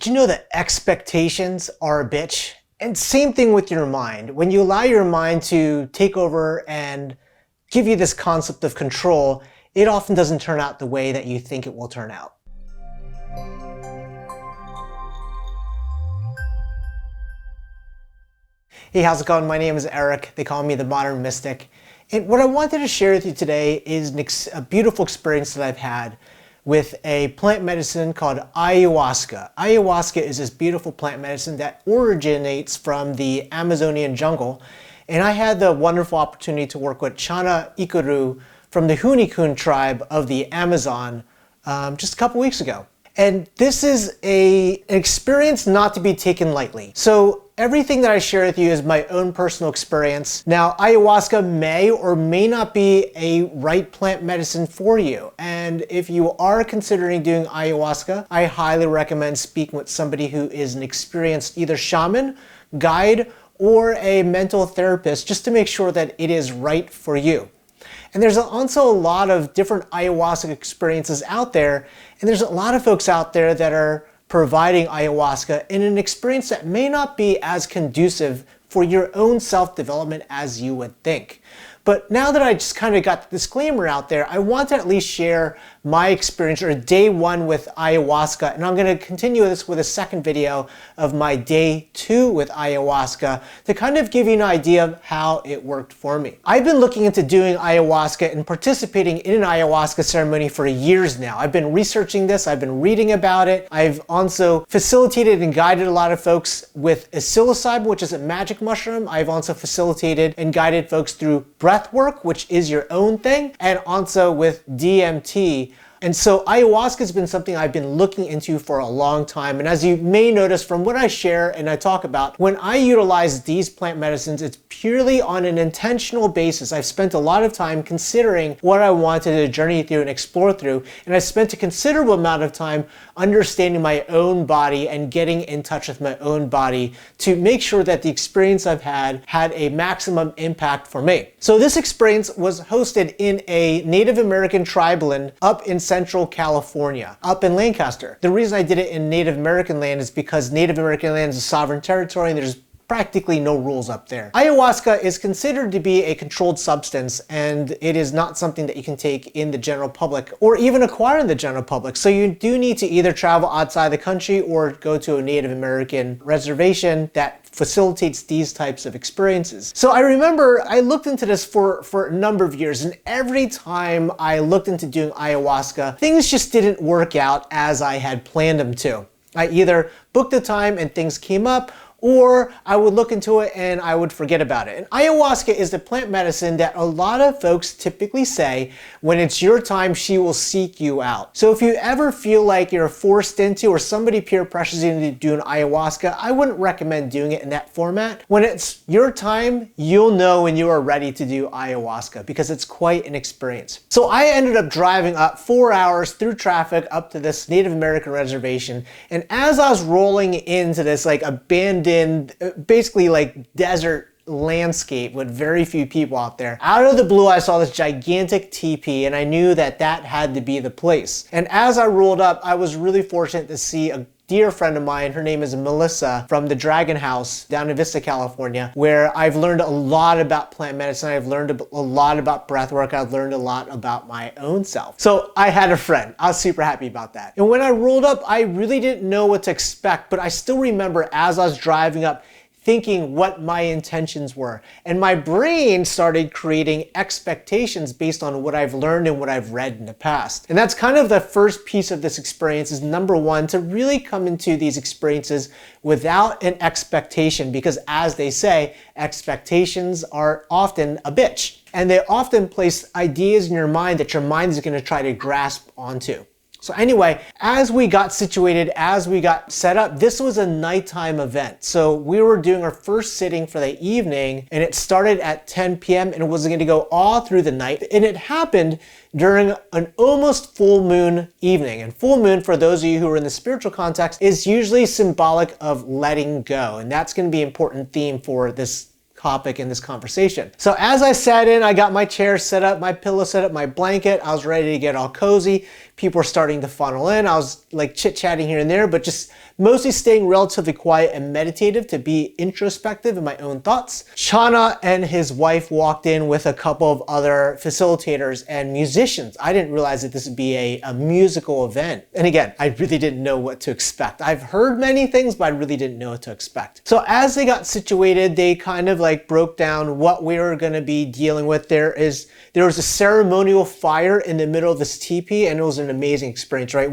Did you know that expectations are a bitch? And same thing with your mind. When you allow your mind to take over and give you this concept of control, it often doesn't turn out the way that you think it will turn out. Hey, how's it going? My name is Eric. They call me the Modern Mystic. And what I wanted to share with you today is a beautiful experience that I've had with a plant medicine called Ayahuasca. Ayahuasca is this beautiful plant medicine that originates from the Amazonian jungle. And I had the wonderful opportunity to work with Chana Ikaru from the Hunikun tribe of the Amazon just a couple weeks ago. And this is an experience not to be taken lightly. So everything that I share with you is my own personal experience. Now, ayahuasca may or may not be a right plant medicine for you. And if you are considering doing ayahuasca, I highly recommend speaking with somebody who is an experienced either shaman, guide, or a mental therapist just to make sure that it is right for you. And there's also a lot of different ayahuasca experiences out there, and there's a lot of folks out there that are providing ayahuasca in an experience that may not be as conducive for your own self-development as you would think. But now that I just kind of got the disclaimer out there, I want to at least share my experience or day one with ayahuasca. And I'm going to continue this with a second video of my day two with ayahuasca to kind of give you an idea of how it worked for me. I've been looking into doing ayahuasca and participating in an ayahuasca ceremony for years now. I've been researching this. I've been reading about it. I've also facilitated and guided a lot of folks with psilocybin, which is a magic mushroom. I've also facilitated and guided folks through breath work, which is your own thing, and also with DMT. And so ayahuasca has been something I've been looking into for a long time. And as you may notice from what I share and I talk about, when I utilize these plant medicines, it's purely on an intentional basis. I've spent a lot of time considering what I wanted to journey through and explore through. And I spent a considerable amount of time understanding my own body and getting in touch with my own body to make sure that the experience I've had a maximum impact for me. So this experience was hosted in a Native American tribeland up in Central California, up in Lancaster. The reason I did it in Native American land is because Native American land is a sovereign territory and there's practically no rules up there. Ayahuasca is considered to be a controlled substance, and it is not something that you can take in the general public or even acquire in the general public. So you do need to either travel outside the country or go to a Native American reservation that facilitates these types of experiences. So I remember I looked into this for a number of years, and every time I looked into doing ayahuasca, things just didn't work out as I had planned them to. I either booked the time and things came up, or I would look into it and I would forget about it. And ayahuasca is the plant medicine that a lot of folks typically say, when it's your time, she will seek you out. So if you ever feel like you're forced into or somebody peer pressures you into doing ayahuasca, I wouldn't recommend doing it in that format. When it's your time, you'll know when you are ready to do ayahuasca because it's quite an experience. So I ended up driving up 4 hours through traffic up to this Native American reservation. And as I was rolling into this like abandoned basically like desert landscape with very few people out there, out of the blue I saw this gigantic teepee and I knew that that had to be the place. And as I rolled up, I was really fortunate to see a dear friend of mine. Her name is Melissa from the Dragon House down in Vista, California, where I've learned a lot about plant medicine. I've learned a lot about breath work. I've learned a lot about my own self. So I had a friend. I was super happy about that. And when I rolled up, I really didn't know what to expect, but I still remember as I was driving up thinking what my intentions were. And my brain started creating expectations based on what I've learned and what I've read in the past. And that's kind of the first piece of this experience is number one, to really come into these experiences without an expectation, because as they say, expectations are often a bitch. And they often place ideas in your mind that your mind is going to try to grasp onto. So anyway, as we got situated, as we got set up, this was a nighttime event. So we were doing our first sitting for the evening and it started at 10 p.m. and it was going to go all through the night. And it happened during an almost full moon evening. And full moon, for those of you who are in the spiritual context, is usually symbolic of letting go. And that's going to be an important theme for this topic in this conversation. So as I sat in, I got my chair set up, my pillow set up, my blanket. I was ready to get all cozy. People were starting to funnel in. I was like chit-chatting here and there, but just mostly staying relatively quiet and meditative to be introspective in my own thoughts. Chana and his wife walked in with a couple of other facilitators and musicians. I didn't realize that this would be a musical event. And again, I really didn't know what to expect. I've heard many things, but I really didn't know what to expect. So as they got situated, they kind of like broke down what we were going to be dealing with. There was a ceremonial fire in the middle of this teepee, and it was an amazing experience, right?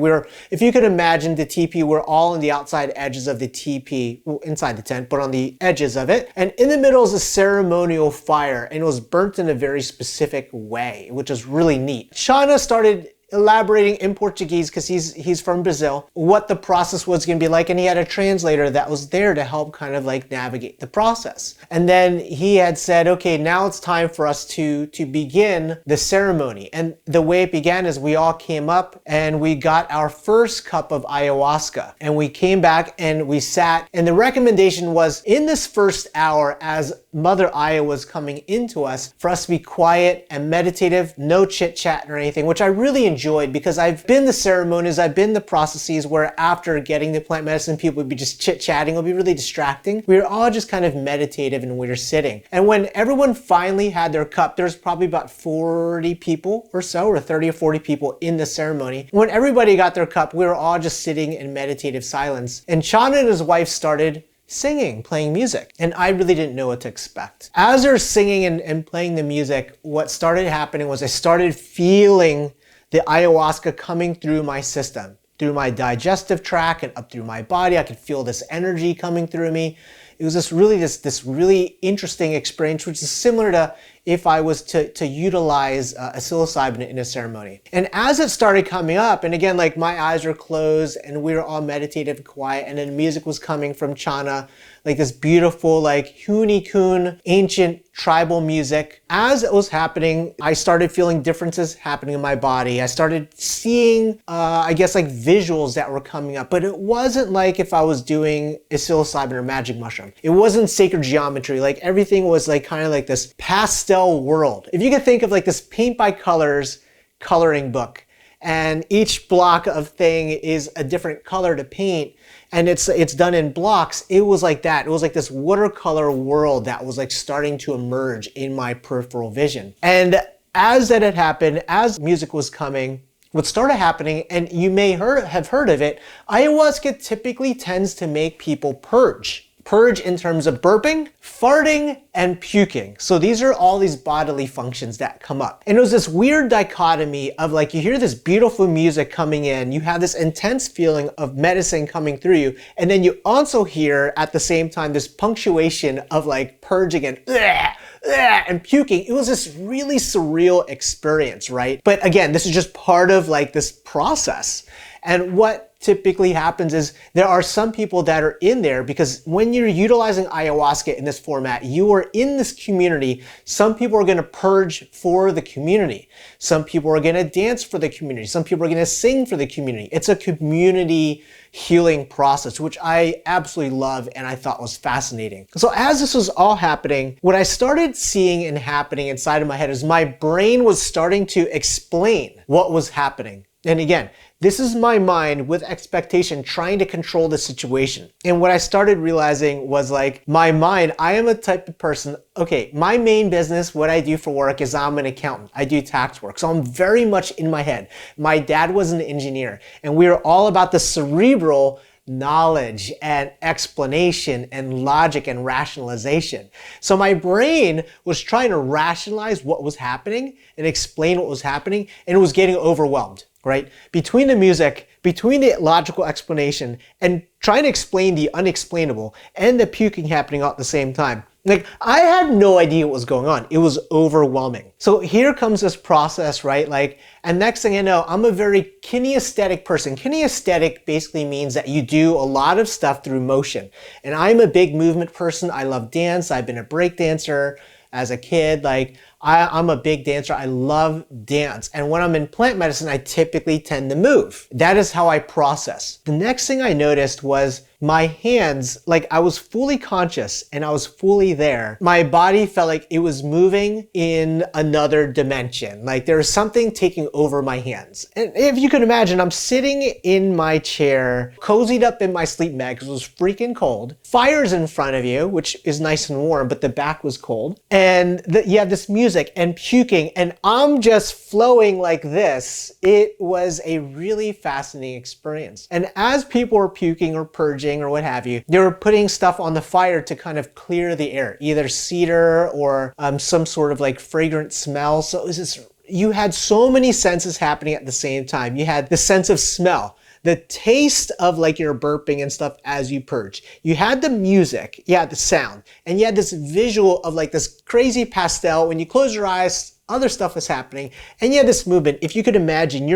If you could imagine the teepee, we're all on the outside edges of the teepee, well, inside the tent, but on the edges of it. And in the middle is a ceremonial fire, and it was burnt in a very specific way, which was really neat. Shana started elaborating in Portuguese, because he's from Brazil, what the process was going to be like, and he had a translator that was there to help kind of like navigate the process. And then he had said, okay, now it's time for us to begin the ceremony. And the way it began is we all came up and we got our first cup of ayahuasca, and we came back and we sat, and the recommendation was in this first hour, as Mother Aya was coming into us, for us to be quiet and meditative, no chit chat or anything, which I really enjoyed, because I've been the ceremonies, I've been the processes where after getting the plant medicine, people would be just chit chatting. It would be really distracting. We were all just kind of meditative and we were sitting. And when everyone finally had their cup, there's probably about 40 people or so, or 30 or 40 people in the ceremony. When everybody got their cup, we were all just sitting in meditative silence. And Chana and his wife started singing, playing music, and I really didn't know what to expect. As they're singing and playing the music, what started happening was I started feeling the ayahuasca coming through my system, through my digestive tract and up through my body. I could feel this energy coming through me. It was this really interesting experience, which is similar to if I was to utilize a psilocybin in a ceremony. And as it started coming up, and again, like my eyes were closed and we were all meditative and quiet, and then music was coming from Chana, like this beautiful, like Hunikun, ancient tribal music. As it was happening, I started feeling differences happening in my body. I started seeing, I guess, like visuals that were coming up, but it wasn't like if I was doing a psilocybin or magic mushroom. It wasn't sacred geometry. Like everything was like kind of like this pastel world. If you could think of like this paint by colors coloring book, and each block of thing is a different color to paint, and it's done in blocks. It was like that. It was like this watercolor world that was like starting to emerge in my peripheral vision. And as that had happened, as music was coming, what started happening, and you may have heard of it, ayahuasca typically tends to make people purge. Purge in terms of burping, farting, and puking. So these are all these bodily functions that come up. And it was this weird dichotomy of like, you hear this beautiful music coming in, you have this intense feeling of medicine coming through you, and then you also hear at the same time this punctuation of like purging and puking. It was this really surreal experience, right? But again, this is just part of like this process. And what typically happens is there are some people that are in there because when you're utilizing ayahuasca in this format, you are in this community. Some people are going to purge for the community. Some people are going to dance for the community. Some people are going to sing for the community. It's a community healing process, which I absolutely love and I thought was fascinating. So as this was all happening, what I started seeing and happening inside of my head is my brain was starting to explain what was happening. And again, this is my mind with expectation trying to control the situation. And what I started realizing was like my mind, I am a type of person, okay, my main business, what I do for work is I'm an accountant. I do tax work. So I'm very much in my head. My dad was an engineer and we were all about the cerebral knowledge and explanation and logic and rationalization. So my brain was trying to rationalize what was happening and explain what was happening, and it was getting overwhelmed. Right? Between the music, between the logical explanation and trying to explain the unexplainable and the puking happening all at the same time. Like I had no idea what was going on. It was overwhelming. So here comes this process, right? Like, and next thing I know, I'm a very kinesthetic person. Kinesthetic basically means that you do a lot of stuff through motion. And I'm a big movement person. I love dance. I've been a break dancer as a kid. Like I'm a big dancer. I love dance. And when I'm in plant medicine, I typically tend to move. That is how I process. The next thing I noticed was my hands, like I was fully conscious and I was fully there. My body felt like it was moving in another dimension. Like there was something taking over my hands. And if you can imagine, I'm sitting in my chair, cozied up in my sleep bag because it was freaking cold. Fire's in front of you, which is nice and warm, but the back was cold. And you have this music and puking, and I'm just flowing like this. It was a really fascinating experience. And as people were puking or purging or what have you, they were putting stuff on the fire to kind of clear the air, either cedar or some sort of like fragrant smell. So it was just, you had so many senses happening at the same time. You had the sense of smell, the taste of like your burping and stuff as you purge. You had the music, you had the sound, and you had this visual of like this crazy pastel. When you close your eyes, other stuff was happening, and you had this movement. If you could imagine,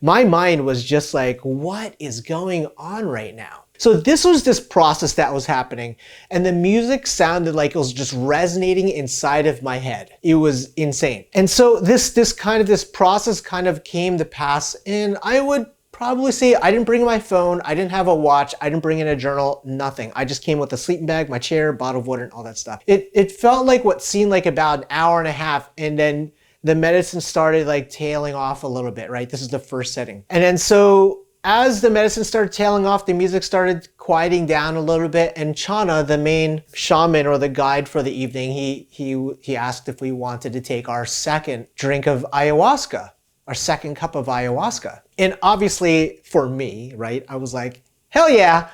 my mind was just like, what is going on right now? So this was this process that was happening, and the music sounded like it was just resonating inside of my head. It was insane. And so this process kind of came to pass, and I would probably say I didn't bring my phone, I didn't have a watch, I didn't bring in a journal, nothing. I just came with a sleeping bag, my chair, bottle of water, and all that stuff. It felt like what seemed like about an hour and a half, and then the medicine started like tailing off a little bit, right? This is the first setting. And then so as the medicine started tailing off, the music started quieting down a little bit, and Chana, the main shaman or the guide for the evening, he asked if we wanted to take our second drink of ayahuasca, our second cup of ayahuasca. And obviously for me, right, I was like, hell yeah,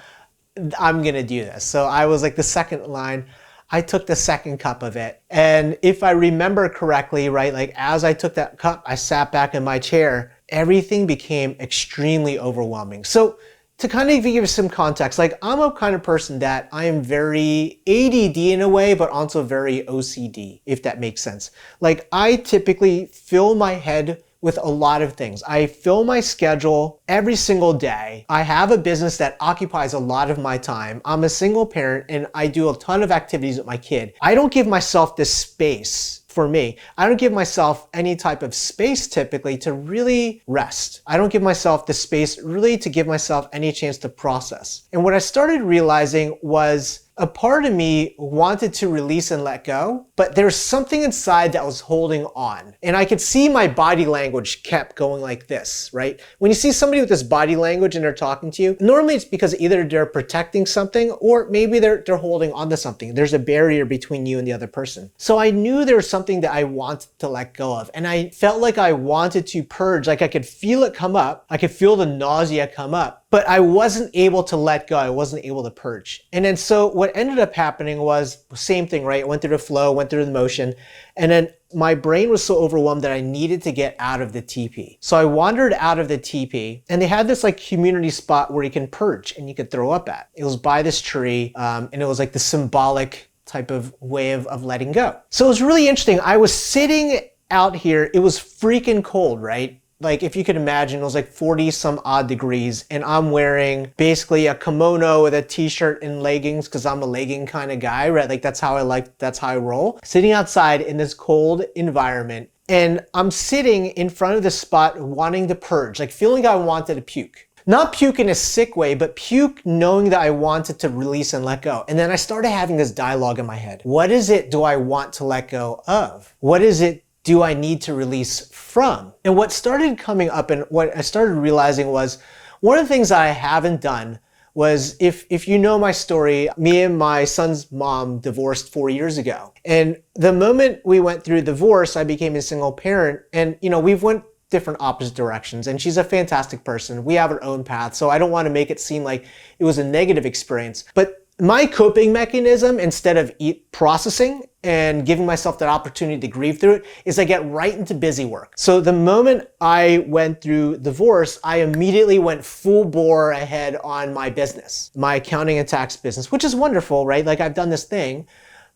I'm gonna do this. So I was like the second line. I took the second cup of it. And if I remember correctly, right, like as I took that cup, I sat back in my chair, everything became extremely overwhelming. So to kind of give you some context, like I'm a kind of person that I am very ADD in a way, but also very OCD, if that makes sense. Like I typically fill my head with a lot of things. I fill my schedule every single day. I have a business that occupies a lot of my time. I'm a single parent and I do a ton of activities with my kid. I don't give myself this space. For me, I don't give myself any type of space typically to really rest. I don't give myself the space really to give myself any chance to process. And what I started realizing was a part of me wanted to release and let go, but there's something inside that was holding on. And I could see my body language kept going like this, right? When you see somebody with this body language and they're talking to you, normally it's because either they're protecting something or maybe they're holding onto something. There's a barrier between you and the other person. So I knew there was something that I wanted to let go of. And I felt like I wanted to purge, like I could feel it come up. I could feel the nausea come up. But I wasn't able to let go. I wasn't able to purge. And then so what ended up happening was the same thing, right? I went through the flow, went through the motion, and then my brain was so overwhelmed that I needed to get out of the teepee. So I wandered out of the teepee, and they had this like community spot where you can purge and you could throw up at. It was by this tree, and it was like the symbolic type of way of letting go. So it was really interesting. I was sitting out here. It was freaking cold, right? Like if you could imagine, it was like 40 some odd degrees, and I'm wearing basically a kimono with a t-shirt and leggings because I'm a legging kind of guy, right? Like that's how I roll. Sitting outside in this cold environment, and I'm sitting in front of the spot wanting to purge, like feeling I wanted to puke. Not puke in a sick way, but puke knowing that I wanted to release and let go. And then I started having this dialogue in my head. What is it do I want to let go of? What is it do I need to release from? And what started coming up and what I started realizing was one of the things I haven't done was if you know my story, me and my son's mom divorced 4 years ago. And the moment we went through divorce, I became a single parent, and we've went different opposite directions, and she's a fantastic person. We have our own path, so I don't want to make it seem like it was a negative experience. But my coping mechanism, instead of processing and giving myself that opportunity to grieve through it, is I get right into busy work. So the moment I went through divorce, I immediately went full bore ahead on my business, my accounting and tax business, which is wonderful, right? Like I've done this thing,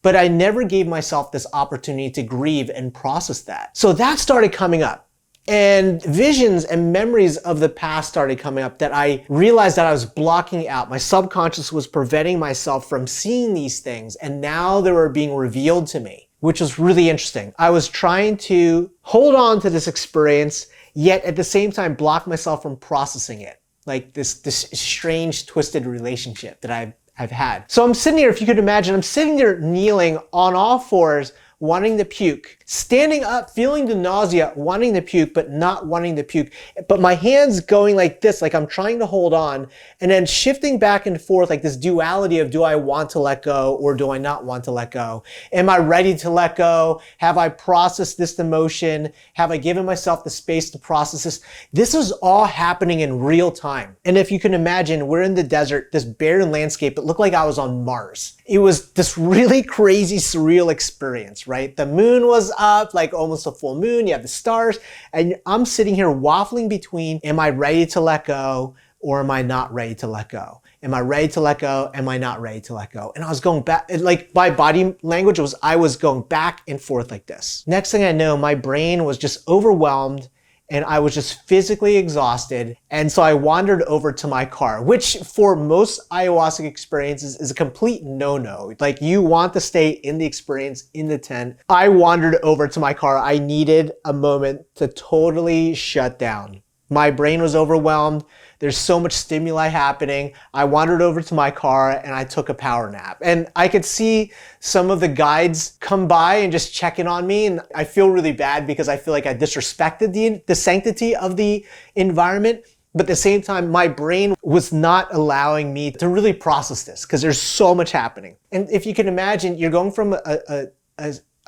but I never gave myself this opportunity to grieve and process that. So that started coming up. And visions and memories of the past started coming up that I realized that I was blocking out. My subconscious was preventing myself from seeing these things, and now they were being revealed to me. which was really interesting. I was trying to hold on to this experience, yet at the same time block myself from processing it. Like this strange, twisted relationship that I've had. So I'm sitting here, if you could imagine, I'm sitting there kneeling on all fours, wanting to puke, standing up, feeling the nausea, wanting to puke, but not wanting to puke. But my hands going like this, like I'm trying to hold on, and then shifting back and forth, like this duality of, do I want to let go or do I not want to let go? Am I ready to let go? Have I processed this emotion? Have I given myself the space to process this? This was all happening in real time. And if you can imagine, we're in the desert, this barren landscape. It looked like I was on Mars. It was this really crazy, surreal experience, right? The moon was up, like almost a full moon. You have the stars, and I'm sitting here waffling between, am I ready to let go or am I not ready to let go? Am I ready to let go? Am I not ready to let go? And I was going back, like my body language was, I was going back and forth like this. Next thing I know, my brain was just overwhelmed and I was just physically exhausted. And so I wandered over to my car, which for most ayahuasca experiences is a complete no-no. Like, you want to stay in the experience, in the tent. I wandered over to my car. I needed a moment to totally shut down. My brain was overwhelmed. There's so much stimuli happening. I wandered over to my car and I took a power nap. And I could see some of the guides come by and just check in on me. And I feel really bad because I feel like I disrespected the sanctity of the environment. But at the same time, my brain was not allowing me to really process this because there's so much happening. And if you can imagine, you're going from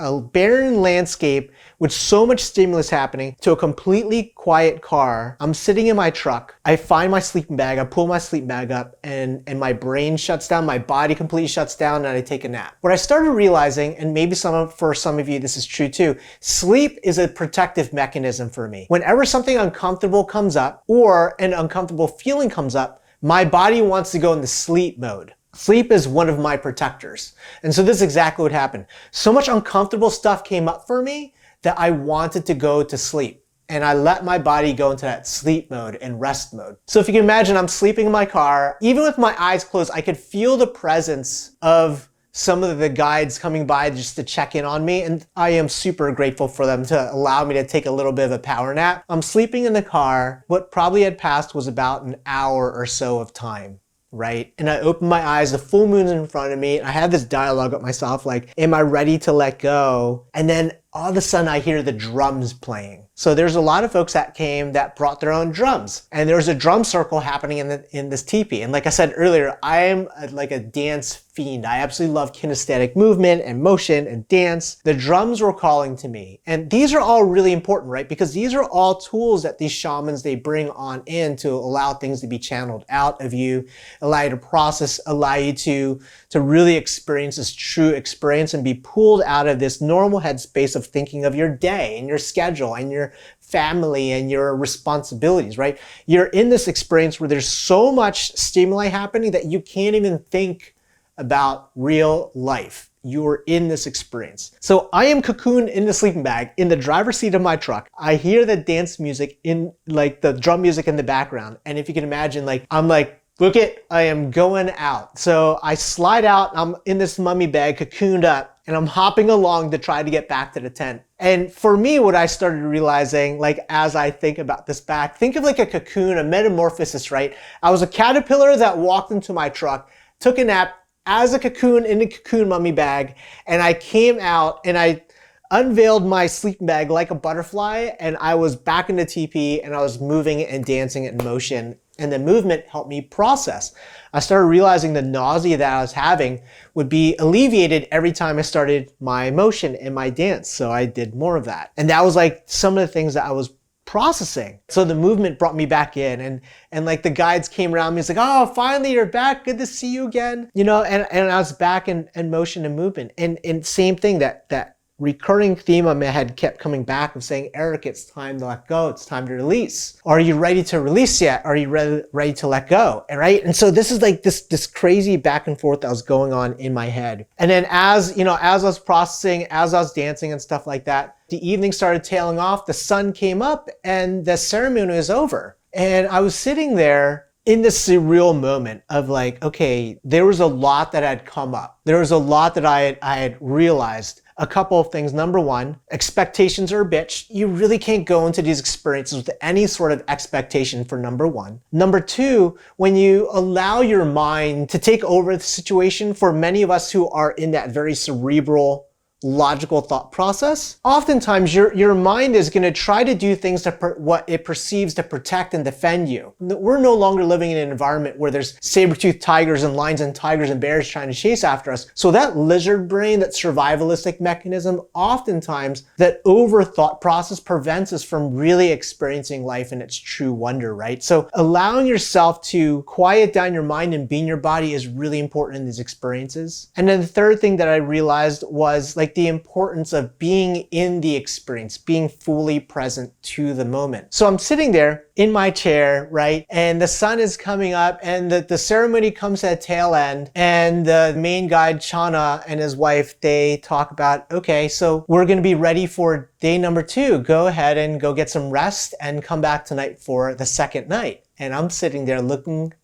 a barren landscape with so much stimulus happening to a completely quiet car. I'm sitting in my truck. I find my sleeping bag. I pull my sleeping bag up and my brain shuts down. My body completely shuts down and I take a nap. What I started realizing, and maybe for some of you this is true too, sleep is a protective mechanism for me. Whenever something uncomfortable comes up or an uncomfortable feeling comes up, my body wants to go into sleep mode. Sleep is one of my protectors. And so this is exactly what happened. So much uncomfortable stuff came up for me that I wanted to go to sleep. And I let my body go into that sleep mode and rest mode. So if you can imagine, I'm sleeping in my car. Even with my eyes closed, I could feel the presence of some of the guides coming by just to check in on me. And I am super grateful for them to allow me to take a little bit of a power nap. I'm sleeping in the car. What probably had passed was about an hour or so of time. Right? And I open my eyes, the full moon's in front of me, and I have this dialogue with myself like, am I ready to let go? And then all of a sudden I hear the drums playing. So there's a lot of folks that came that brought their own drums. And there's a drum circle happening in this teepee. And like I said earlier, I am like a dance fiend. I absolutely love kinesthetic movement and motion and dance. The drums were calling to me. And these are all really important, right? Because these are all tools that these shamans, they bring on in to allow things to be channeled out of you, allow you to process, allow you to really experience this true experience and be pulled out of this normal headspace of thinking of your day and your schedule and your family and your responsibilities, right? You're in this experience where there's so much stimuli happening that you can't even think about real life. You're in this experience. So I am cocooned in the sleeping bag in the driver's seat of my truck. I hear the dance music in like the drum music in the background. And if you can imagine, like, I'm like, look it, I am going out. So I slide out, I'm in this mummy bag, cocooned up, and I'm hopping along to try to get back to the tent. And for me, what I started realizing, like as I think about this back, think of like a cocoon, a metamorphosis, right? I was a caterpillar that walked into my truck, took a nap as a cocoon in the cocoon mummy bag, and I came out and I unveiled my sleeping bag like a butterfly, and I was back in the teepee and I was moving and dancing in motion. And the movement helped me process. I started realizing the nausea that I was having would be alleviated every time I started my motion and my dance. So I did more of that. And that was like some of the things that I was processing. So the movement brought me back in and like the guides came around me. It's like, oh, finally you're back. Good to see you again. You know, and I was back in motion and movement. And same thing, that recurring theme in my head kept coming back of saying, Eric, it's time to let go. It's time to release. Are you ready to release yet? Are you ready to let go? Right? And so this is like this crazy back and forth that was going on in my head. And then as I was processing, as I was dancing and stuff like that, the evening started tailing off, the sun came up and the ceremony was over. And I was sitting there in this surreal moment of like, okay, there was a lot that had come up. There was a lot that I had realized a couple of things. Number one, expectations are a bitch. You really can't go into these experiences with any sort of expectation for number one. Number two, when you allow your mind to take over the situation, for many of us who are in that very cerebral, logical thought process, oftentimes your mind is going to try to do things to what it perceives to protect and defend you. We're no longer living in an environment where there's saber-toothed tigers and lions and tigers and bears trying to chase after us. So that lizard brain, that survivalistic mechanism, oftentimes that over thought process prevents us from really experiencing life in its true wonder, right? So allowing yourself to quiet down your mind and be in your body is really important in these experiences. And then the third thing that I realized was the importance of being in the experience, being fully present to the moment. So I'm sitting there in my chair, right? And the sun is coming up and the ceremony comes at a tail end, and the main guide, Chana, and his wife, they talk about, okay, so we're gonna be ready for day number 2. Go ahead and go get some rest and come back tonight for the second night. And I'm sitting there looking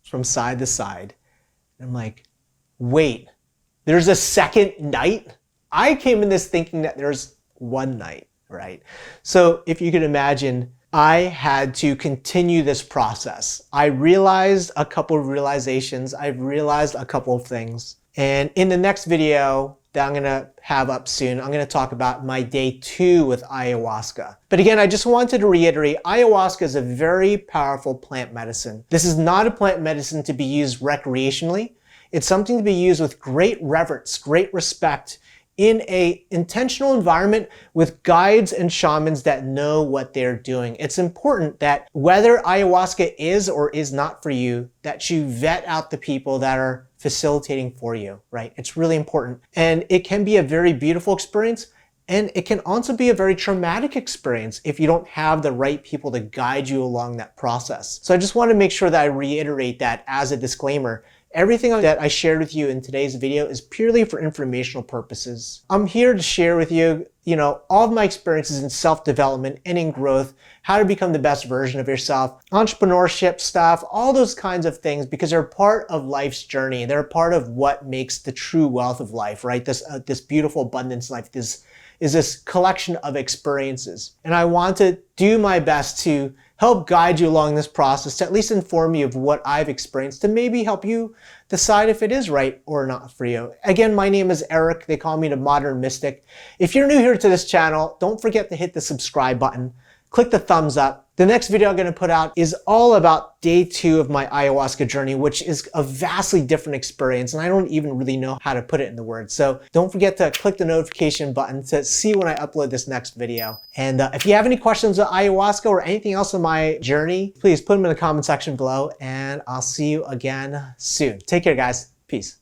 from side to side. And I'm like, wait, there's a second night? I came in this thinking that there's one night, right? So if you could imagine, I had to continue this process. I realized a couple of realizations. I've realized a couple of things. And in the next video that I'm gonna have up soon, I'm gonna talk about my day 2 with ayahuasca. But again, I just wanted to reiterate, ayahuasca is a very powerful plant medicine. This is not a plant medicine to be used recreationally. It's something to be used with great reverence, great respect, in an intentional environment with guides and shamans that know what they're doing. It's important that whether ayahuasca is or is not for you, that you vet out the people that are facilitating for you, right? It's really important. And it can be a very beautiful experience, and it can also be a very traumatic experience if you don't have the right people to guide you along that process. So I just want to make sure that I reiterate that as a disclaimer. Everything that I shared with you in today's video is purely for informational purposes. I'm here to share with you, all of my experiences in self-development and in growth, how to become the best version of yourself, entrepreneurship stuff, all those kinds of things, because they're part of life's journey. They're part of what makes the true wealth of life, right? This beautiful abundance life, is this collection of experiences. And I want to do my best to help guide you along this process, to at least inform you of what I've experienced, to maybe help you decide if it is right or not for you. Again, my name is Eric. They call me the Modern Mystic. If you're new here to this channel, don't forget to hit the subscribe button. Click the thumbs up. The next video I'm going to put out is all about day 2 of my ayahuasca journey, which is a vastly different experience, and I don't even really know how to put it in the words. So don't forget to click the notification button to see when I upload this next video. And if you have any questions on ayahuasca or anything else on my journey, please put them in the comment section below, and I'll see you again soon. Take care, guys. Peace.